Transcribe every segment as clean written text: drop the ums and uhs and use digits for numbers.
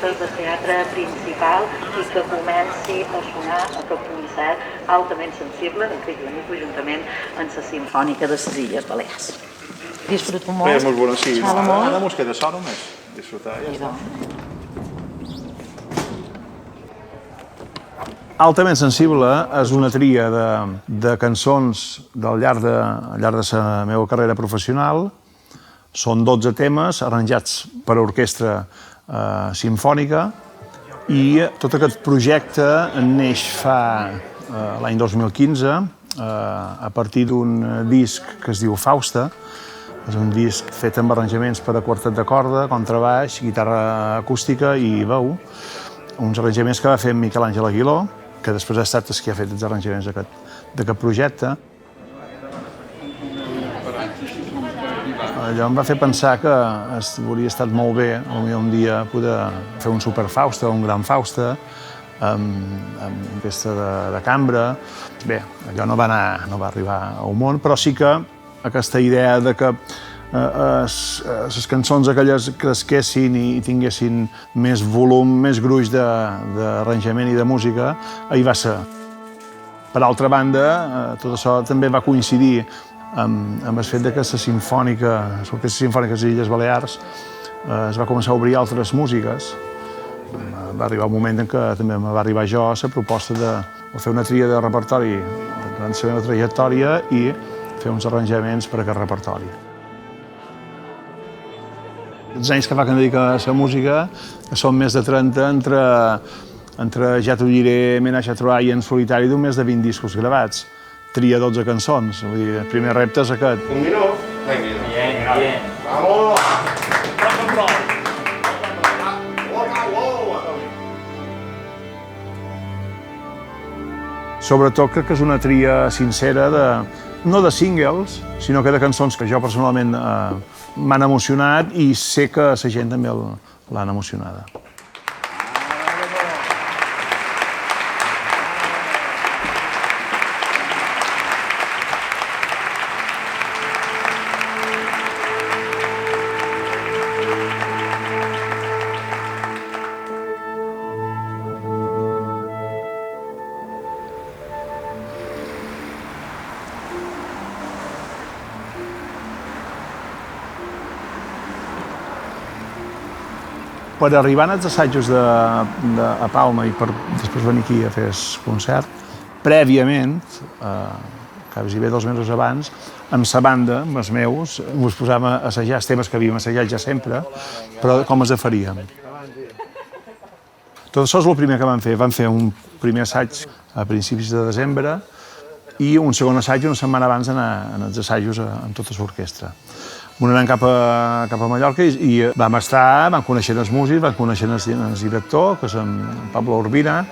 propostes de teatre principal i que comenci a sonar a cap concert altament sensible, de fet, jo m'hi juntament amb la Simfònica de les Illes Balears. Disfruto molt. És molt bona, sí. Ara mos queda sort només. Disfrutar, ja està. Altament sensible és una tria de cançons al llarg de la meva carrera professional. Són 12 temes arranjats per a orquestra simfònica i tot aquest projecte neix fa l'any 2015 a partir d'un disc que es diu Fausta. És un disc fet amb arranjaments per a quartet de corda, contrabaix, guitarra acústica i veu. Uns arranjaments que va fer Miquel Àngel Aguiló, que després ha estat el que ha fet els arranjaments d'aquest projecte. Allò em va fer pensar que hauria estat molt bé potser un dia poder fer un superfausta o un gran fausta amb orquestra de cambra. Bé, allò no va arribar al món, però sí que aquesta idea de que les cançons aquelles cresquessin i tinguessin més volum, més gruix d'arranjament i de música, hi va ser. Per altra banda, tot això també va coincidir amb el fet que l'Orquestra Simfònica de les Illes Balears es va començar a obrir altres músiques. Va arribar un moment en què també em va arribar jo la proposta de fer una tria de repertori durant la meva trajectòria i fer uns arranjaments per a aquest repertori. Els anys que fa que em dedico a la música, que són més de 30, entre Ja t'ho diré, Menage a Trois i En solitari, d'un més de 20 discos gravats. Tria 12 cançons. Vull dir, el primer repte és aquest. Un minut. Vinga. Bien. Vamos. Rock and roll. Sobretot crec que és una tria sincera no de singles, sinó que de cançons que jo personalment m'han emocionat i sé que la gent també l'han emocionada. Per arribar als assajos a Palma i per després venir aquí a fer el concert, prèviament, quasi 2 mesos abans, amb la banda, amb els meus, ens posàvem a assajar els temes que havíem assajat ja sempre, però com els faríem. Tot això és el primer que vam fer. Vam fer un primer assaig a principis de desembre i un segon assaig una setmana abans en els assajos amb tota l'orquestra. Vam anar cap a Mallorca i vam conèixer els músics, vam conèixer el director, que és en Pablo Urbina.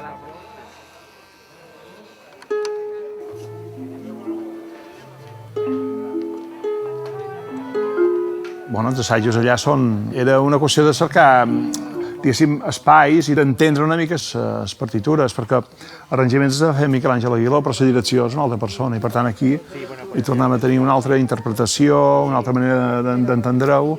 Els assajos allà era una qüestió de cercar, diguéssim, espais i d'entendre una mica les partitures, perquè arranjaments de fer Miquel Àngel Aguiló, però la direcció és una altra persona, i per tant aquí hi tornem a tenir una altra interpretació, una altra manera d'entendre-ho.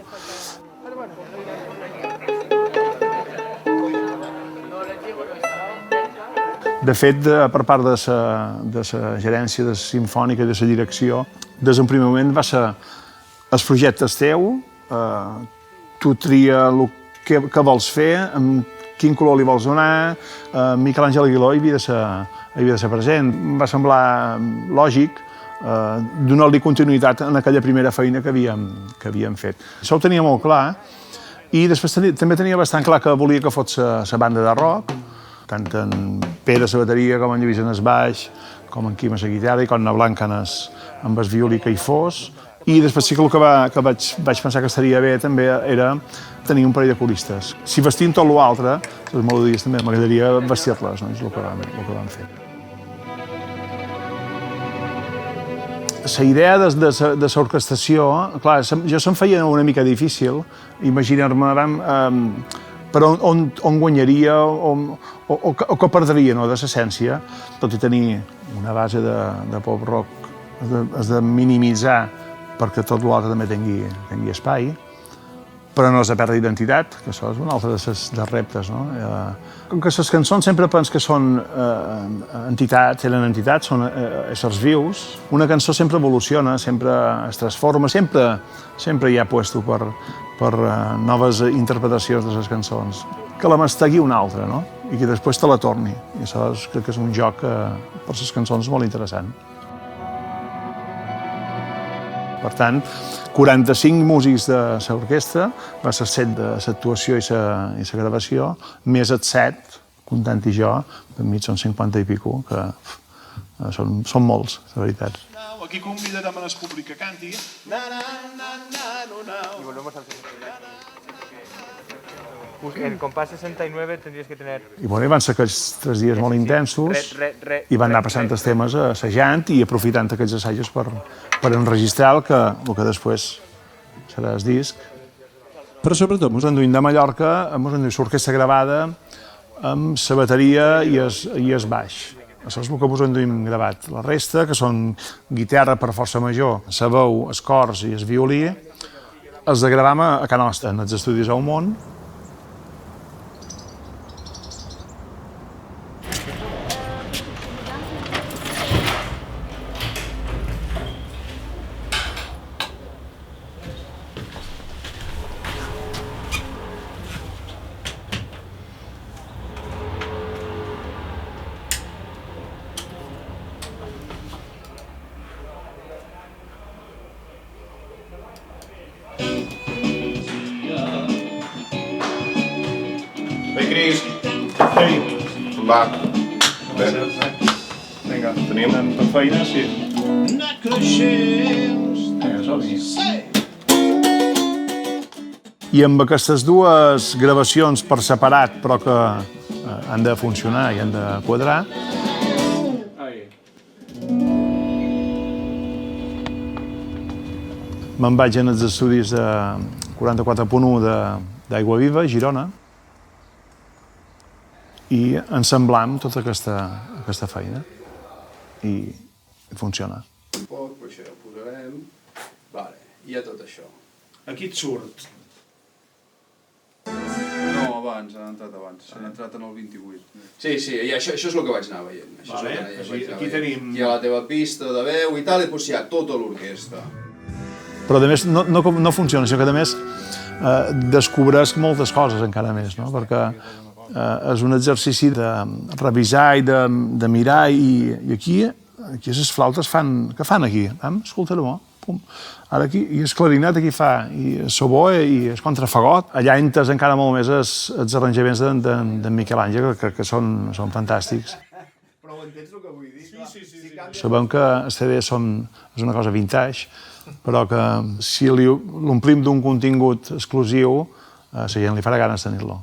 De fet, per part de la gerència de la Simfònica i de la direcció, des d'un primer moment va ser el projecte és teu, tu tria què vols fer, amb quin color li vols donar. Miquel Àngel Aguiló hi havia de ser present. Em va semblar lògic donar-li continuïtat en aquella primera feina que havíem fet. Això ho tenia molt clar i després també tenia bastant clar que volia que fos la banda de rock, tant en Pere a la bateria, com en Lluís en el baix, com en Quim a la guitarra i com en Blanca amb el violí que hi fos. I després sí que el que vaig pensar que estaria bé també era tenir un parell de coristes. Si vestim tot l'altre, les melodies també m'agradaria vestir-les, no? És el que vam fer. La idea de l'orquestació, clar, jo se'm feia una mica difícil imaginar-me per on guanyaria o què perdria de l'essència, tot i tenir una base de pop-rock, has de minimitzar perquè tot l'altre també tingui espai. però no has de perdre identitat, que això és un altre dels reptes, no? Com que les cançons sempre pens que són entitats, són éssers vius, una cançó sempre evoluciona, sempre es transforma, sempre hi ha puesto per noves interpretacions de les cançons. Que la mastegui un altre, no? I que després te la torni. I això crec que és un joc per les cançons molt interessant. Per tant, 45 músics de l'orquestra, va ser 7 de l'actuació i la gravació, més els 7, comptant-hi jo, per mi són 50 i pico, que són molts, la veritat. Aquí convidarem al públic que canti. Y volvemos al el compás 69 tendrías que tener... I van ser aquells 3 dies molt intensos i van anar passant els temes assajant i aprofitant aquests assajos per enregistrar el que després serà el disc. Però sobretot ens enduim de Mallorca, ens enduim l'orquestra gravada amb la bateria i el baix. Això és el que us enduim gravat. La resta, que són guitarra per força major, la veu, els cors i el violí, els de gravam a casa nostra, en els estudis Aumont. Ei, Cris. Ei, Va. Bé. vinga, Tenim? anem per feina, sí. Vinga, som-hi. I amb aquestes dues gravacions per separat, però que han de funcionar i han de quadrar, me'n vaig en els estudis de 44.1 d'Aigua Viva, Girona, i ensamblam tota aquesta feina. I funciona. Un poc, però això ho posarem. Vale, i a tot això. Aquí et surt. No, abans, han entrat abans. Han entrat en el 28. Sí, i això és el que vaig anar veient. Això Vale, és el que vaig anar aquí veient. tenim- Hi ha la teva pista de veu i tal, i doncs hi ha tota l'orquestra. Però a més no funciona, sinó que a més descobreix moltes coses encara més, no? Perquè és un exercici de revisar i de mirar i aquí les flautes què fan aquí? Escolta-ho, pum. Ara aquí, i el clarinet aquí fa, i el oboe i el contrafagot. Allà entes encara molt més els arranjaments d'en Miquel Àngel, que són fantàstics. Però ho entens el que vull dir? Sí. Sabem que el CD és una cosa vintage, però que si l'omplim d'un contingut exclusiu, a la gent li farà ganes tenir-lo.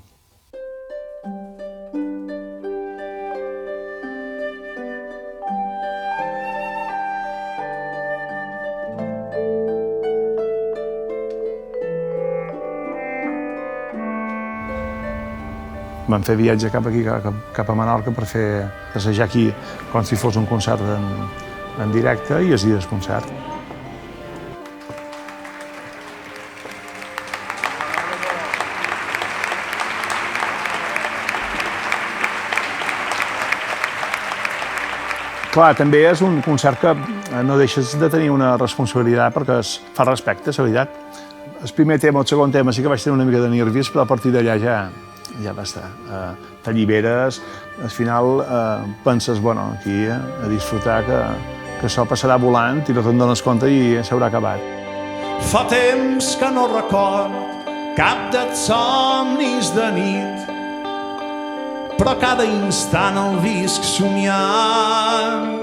Vam fer viatge cap aquí, cap a Menorca, per assajar aquí com si fos un concert en directe i el dia del concert. Clar, també és un concert que no deixes de tenir una responsabilitat perquè es fa respecte, la veritat. El primer tema, el segon tema, sí que vaig tenir una mica de nervis, però a partir d'allà ja va estar. T'alliberes, al final penses, bueno, aquí a disfrutar, que això passarà volant i no te'n dones compte i s'haurà acabat. Fa temps que no record cap dels somnis de nit, però cada instant el visc somiant.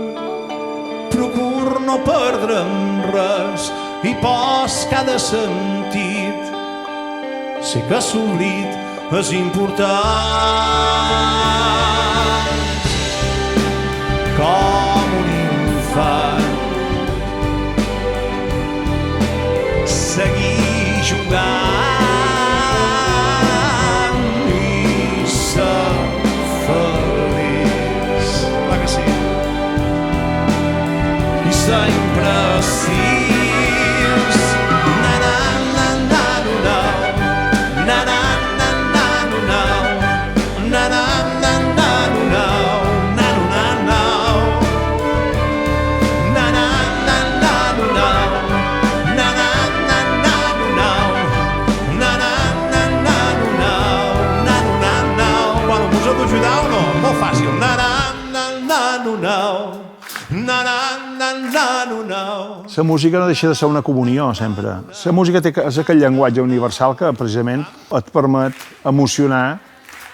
Procuro no perdre'm res i pos cada sentit. Sé que l'oblit és important. Com un infant, seguir jugant i ser feliç. Clar que sí. I ser imprecís. Na, na, na, na, na, na. na na na na na. La música no deixa de ser una comunió, sempre. La música és aquell llenguatge universal que, precisament, et permet emocionar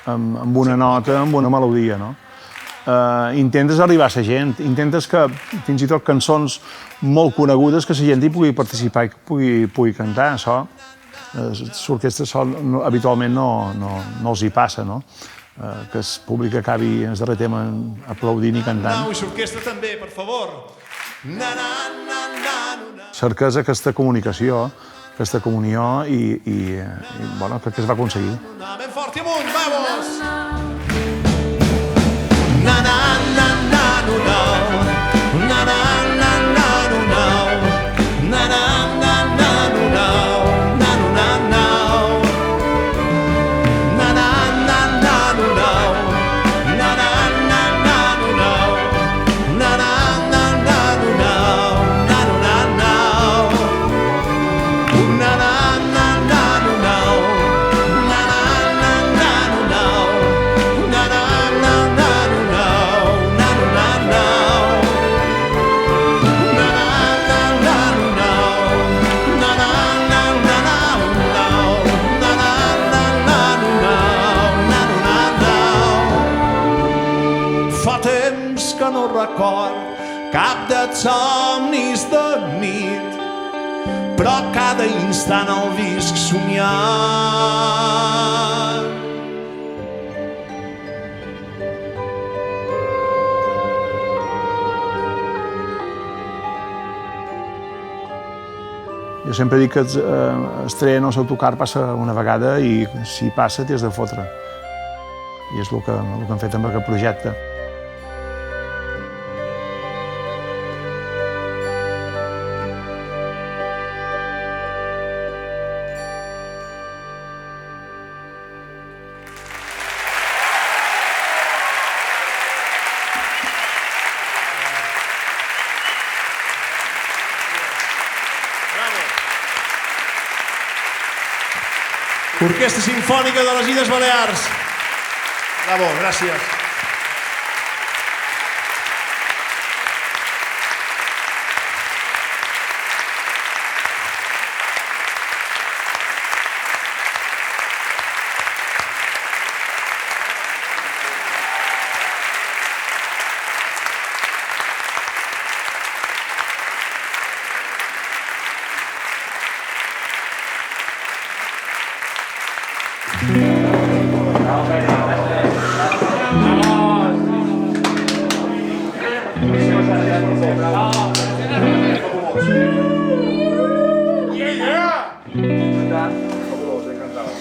amb una nota, amb una melodia, no? Intentes arribar a la gent, intentes que, fins i tot cançons molt conegudes, que la gent hi pugui participar i pugui cantar. Això, l'orquestra habitualment no els hi passa, no? Que el públic acabi en el darrer tema aplaudint i cantant. I l'orquestra també, per favor. Na na na na na. Cerques aquesta comunicació, aquesta comunió i bueno, crec que es va aconseguir. Ben fort i amunt, vamos! Na na na na na. Na na na na na. Na na na na na. Na na na. Na na na na na. Na na na na na. Na na na na na. Na na na. Na na na na na. Na na na na na. Na na na na na. Na na na. Na na na na na. Na na na na na. Na na na na na. Na na na. Fa temps que no record cap dels somnis de nit, però cada instant el visc somiant. Jo sempre dic que el tren o l'autocar passa una vegada i si passa t'has de fotre. I és el que hem fet amb aquest projecte. Orquestra Simfònica de les Illes Balears. Bravo, gràcies.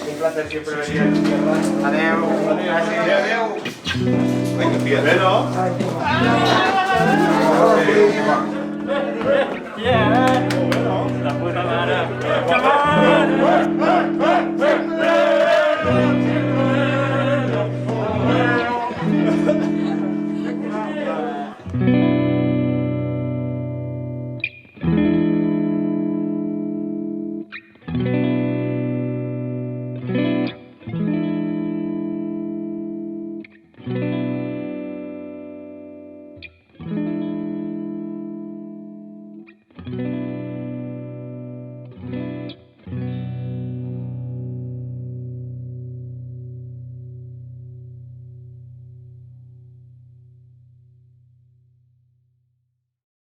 Un placer siempre venir a tu tierra. Adeu. Adeu. Vinga, tia, bé, no? Yeah. La puta mare.